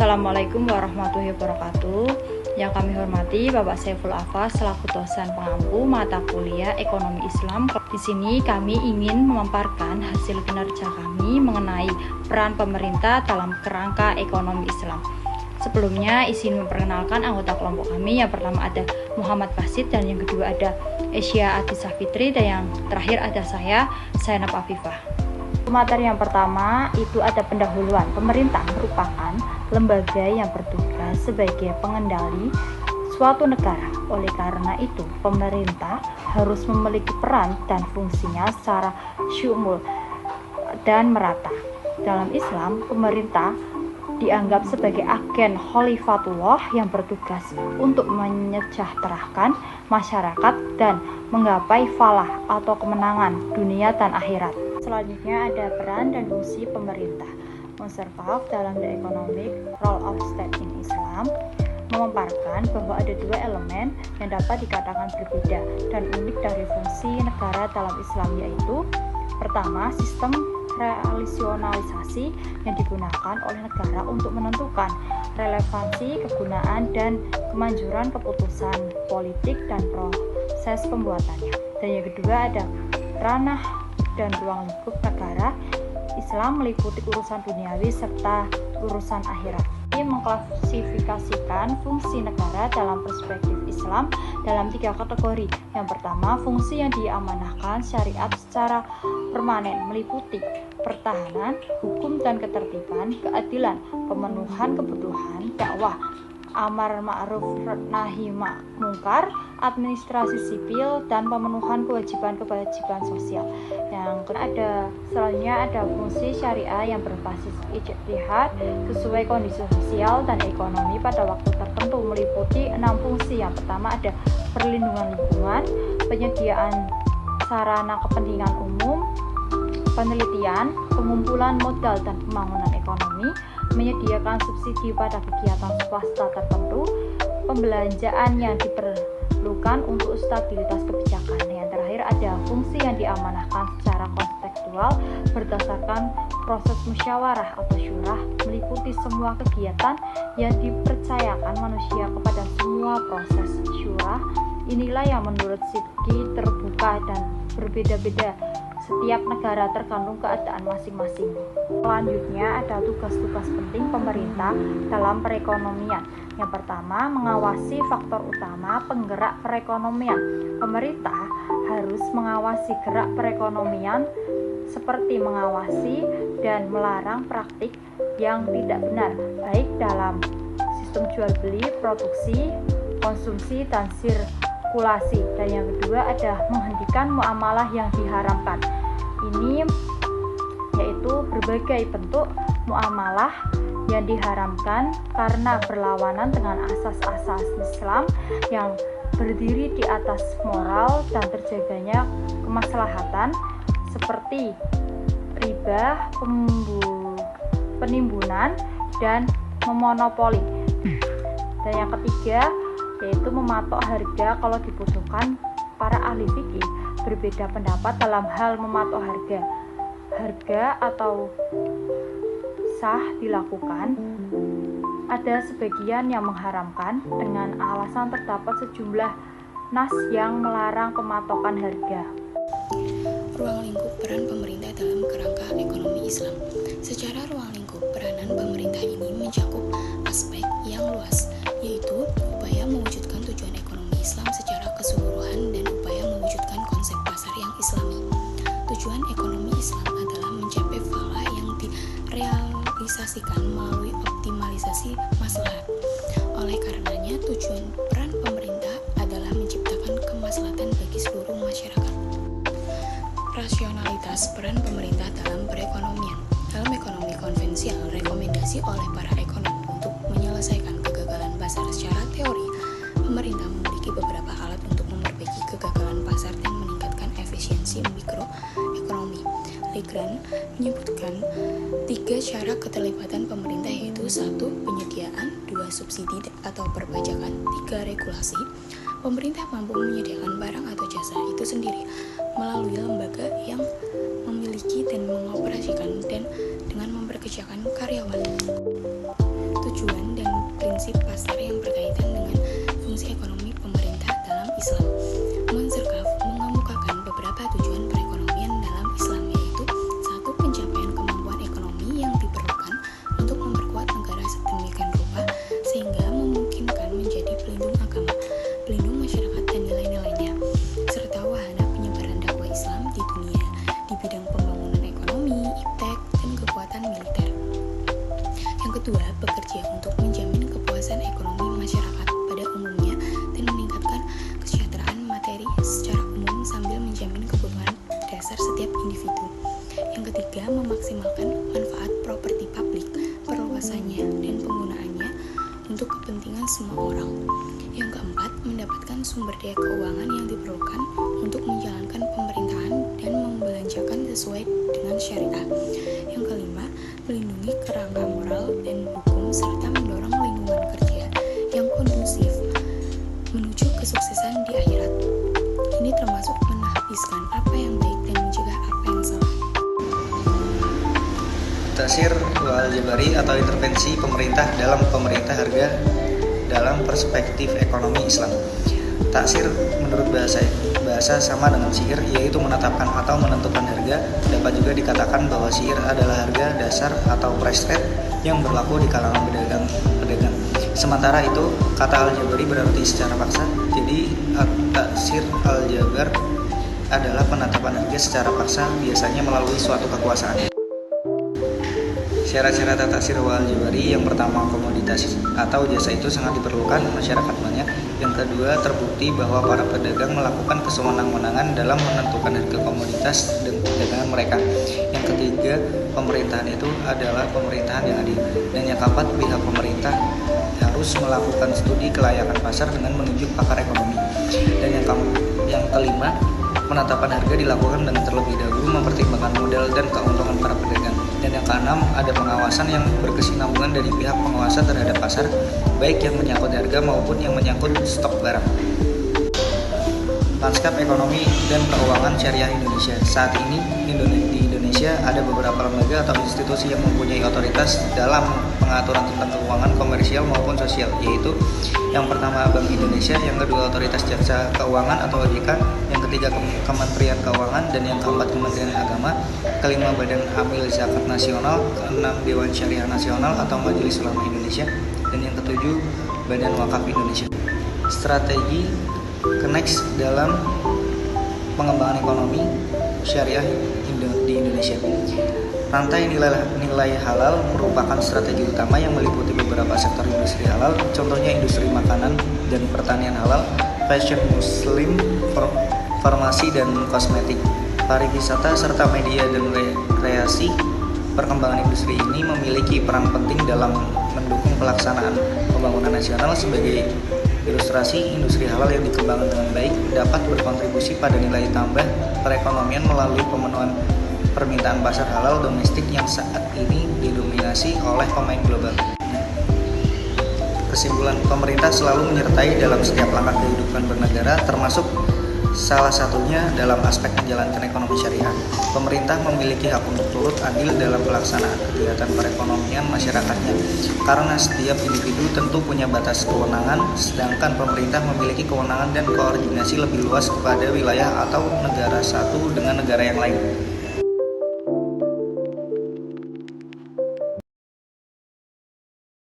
Assalamualaikum warahmatullahi wabarakatuh. Yang kami hormati Bapak Saiful Afas selaku dosen pengampu mata kuliah Ekonomi Islam. Di sini kami ingin memaparkan hasil kinerja kami mengenai peran pemerintah dalam kerangka ekonomi Islam. Sebelumnya izin memperkenalkan anggota kelompok kami. Yang pertama ada Muhammad Basit, dan yang kedua ada Esya Adisa Fitri, dan yang terakhir ada saya, Zainab Afifah. Materi yang pertama itu ada pendahuluan. Pemerintah merupakan lembaga yang bertugas sebagai pengendali suatu negara. Oleh karena itu, pemerintah harus memiliki peran dan fungsinya secara syumul dan merata. Dalam Islam, pemerintah dianggap sebagai agen khalifatullah yang bertugas untuk menyejahterakan masyarakat dan menggapai falah atau kemenangan dunia dan akhirat. Selanjutnya ada peran dan fungsi pemerintah. Monservaf dalam The Economic Role of State in Islam memaparkan bahwa ada dua elemen yang dapat dikatakan berbeda dan unik dari fungsi negara dalam Islam, yaitu pertama, sistem relasionalisasi yang digunakan oleh negara untuk menentukan relevansi, kegunaan, dan kemanjuran keputusan politik dan proses pembuatannya. Dan yang kedua ada ranah dan ruang lingkup negara Islam meliputi urusan duniawi serta urusan akhirat. Ini mengklasifikasikan fungsi negara dalam perspektif Islam dalam tiga kategori. Yang pertama, fungsi yang diamanahkan syariat secara permanen meliputi pertahanan, hukum dan ketertiban, keadilan, pemenuhan kebutuhan, dakwah, amar ma'ruf nahi mungkar, administrasi sipil, dan pemenuhan kewajiban-kewajiban sosial. Yang ada selanjutnya ada fungsi syariah yang berbasis ijtihad sesuai kondisi sosial dan ekonomi pada waktu tertentu, meliputi 6 fungsi. Yang pertama ada perlindungan lingkungan, penyediaan sarana kepentingan umum, penelitian, pengumpulan modal dan pembangunan ekonomi, menyediakan subsidi pada kegiatan swasta tertentu, pembelanjaan yang diperlukan untuk stabilitas kebijakan. Yang terakhir ada fungsi yang diamanahkan secara kontekstual berdasarkan proses musyawarah atau syurah, meliputi semua kegiatan yang dipercayakan manusia kepada semua proses syurah. Inilah yang menurut Sidki terbuka dan berbeda-beda setiap negara tergantung keadaan masing-masing. Selanjutnya ada tugas-tugas penting pemerintah dalam perekonomian. Yang pertama, mengawasi faktor utama penggerak perekonomian. Pemerintah harus mengawasi gerak perekonomian seperti mengawasi dan melarang praktik yang tidak benar, baik dalam sistem jual beli, produksi, konsumsi, dan sirkulasi. Dan yang kedua ada menghentikan muamalah yang diharamkan. Ini yaitu berbagai bentuk muamalah yang diharamkan karena berlawanan dengan asas-asas Islam yang berdiri di atas moral dan terjaganya kemaslahatan, seperti riba, penimbunan, dan memonopoli. Dan yang ketiga yaitu mematok harga. Kalau dibutuhkan, para ahli fikih berbeda pendapat dalam hal mematok harga. Harga atau sah dilakukan. Ada sebagian yang mengharamkan dengan alasan terdapat sejumlah nas yang melarang pematokan harga. Ruang lingkup peran pemerintah dalam kerangka ekonomi Islam. Secara ruang lingkup, peranan pemerintah ini mencakup aspek yang luas, yaitu upaya mewujudkan tujuan ekonomi Islam secara keseluruhan dan upaya mewujudkan konsep pasar yang islami. Tujuan ekonomi Islam adalah mencapai falah yang direalisasikan melalui optimalisasi maslahat. Oleh karenanya, tujuan peran pemerintah adalah menciptakan kemaslahatan bagi seluruh masyarakat. Rasionalitas peran pemerintah dalam perekonomian. Dalam ekonomi konvensional, rekomendasi oleh para ekonom untuk menyelesaikan kegagalan pasar secara teori, pemerintah memiliki beberapa alat untuk memperbaiki kegagalan pasar dan meningkatkan efisiensi mikroekonomi. Legrand menyebutkan 3 cara keterlibatan pemerintah, yaitu 1. Penyediaan, 2. Subsidi atau perpajakan, 3. Regulasi. Pemerintah mampu menyediakan barang atau jasa itu sendiri melalui lembaga yang memiliki dan mengoperasikan dan dengan memperkerjakan karyawan. tujuan dan prinsip pasar yang berkaitan dengan fungsi ekonomi pemerintah dalam Islam. Monzerkaf mengemukakan beberapa tujuan perekonomian dalam Islam, yaitu: 1. Pencapaian kemampuan ekonomi yang diperlukan untuk memperkuat negara sedemikian rupa sehingga memungkinkan menjadi pelindung agama, pelindung masyarakat dan nilai-nilainya, serta wahana penyebaran dakwah Islam di dunia di bidang pembangunan ekonomi, iptek, dan kekuatan militer. Yang kedua, bekerja untuk menjamin kepuasan ekonomi masyarakat pada umumnya dan meningkatkan kesejahteraan materi secara umum sambil menjamin kebutuhan dasar setiap individu. Yang ketiga, memaksimalkan manfaat properti publik, perluasannya dan penggunaannya untuk kepentingan semua orang. Yang keempat, mendapatkan sumber daya keuangan yang diperlukan untuk menjalankan pemerintahan dan membelanjakan sesuai dengan syariah. Yang kelima, melindungi kerangka moral dan hukum serta mendorong lingkungan kerja yang kondusif menuju kesuksesan di akhirat. Ini termasuk menahbiskan apa yang baik dan mencegah apa yang salah. Taksir wal-jabari atau intervensi pemerintah dalam pemerintah harga dalam perspektif ekonomi Islam. Taksir menurut bahasa sama dengan sihir, yaitu menetapkan atau menentukan harga. Dapat juga dikatakan bahwa sihir adalah harga dasar atau price rate yang berlaku di kalangan pedagang. Sementara itu, kata al-jabari berarti secara paksa. Jadi, taksir al-jabar adalah penetapan harga secara paksa, biasanya melalui suatu kekuasaan. Syarat-syarat taksir wal-jabari: yang pertama, komoditas atau jasa itu sangat diperlukan masyarakat banyak. Yang kedua, terbukti bahwa para pedagang melakukan kesewenang-wenangan dalam menentukan harga komoditas dan perdagangan mereka. Yang ketiga, pemerintahan itu adalah pemerintahan yang adil. Dan yang keempat, pihak pemerintah harus melakukan studi kelayakan pasar dengan menunjuk pakar ekonomi. Dan yang kelima, penetapan harga dilakukan dengan terlebih dahulu mempertimbangkan modal dan keuntungan para pedagang. Dan yang keenam, ada pengawasan yang berkesinambungan dari pihak penguasa terhadap pasar, baik yang menyangkut harga maupun yang menyangkut stok barang. Lanskap ekonomi dan keuangan syariah Indonesia. Saat ini di Indonesia ada beberapa lembaga atau institusi yang mempunyai otoritas dalam pengaturan tentang keuangan komersial maupun sosial, yaitu: yang pertama, Bank Indonesia; yang kedua, Otoritas Jasa Keuangan atau OJK; yang ketiga, Kementerian Keuangan; dan yang keempat, Kementerian Agama; kelima, Badan Amil Zakat Nasional; keenam, Dewan Syariah Nasional atau Majelis Ulama Indonesia; dan yang ketujuh, Badan Wakaf Indonesia. Strategi Kenex dalam pengembangan ekonomi syariah di Indonesia. Rantai nilai halal merupakan strategi utama yang meliputi beberapa sektor industri halal, contohnya industri makanan dan pertanian halal, fashion muslim, farmasi dan kosmetik, pariwisata, serta media dan rekreasi. Perkembangan industri ini memiliki peran penting dalam mendukung pelaksanaan pembangunan nasional. Sebagai ilustrasi, industri halal yang dikembangkan dengan baik dapat berkontribusi pada nilai tambah perekonomian melalui pemenuhan permintaan pasar halal domestik yang saat ini didominasi oleh pemain global. Kesimpulan, pemerintah selalu menyertai dalam setiap langkah kehidupan bernegara, termasuk salah satunya dalam aspek menjalankan ekonomi syariah. Pemerintah memiliki hak untuk turut andil dalam pelaksanaan kegiatan perekonomian masyarakatnya, karena setiap individu tentu punya batas kewenangan, sedangkan pemerintah memiliki kewenangan dan koordinasi lebih luas kepada wilayah atau negara satu dengan negara yang lain.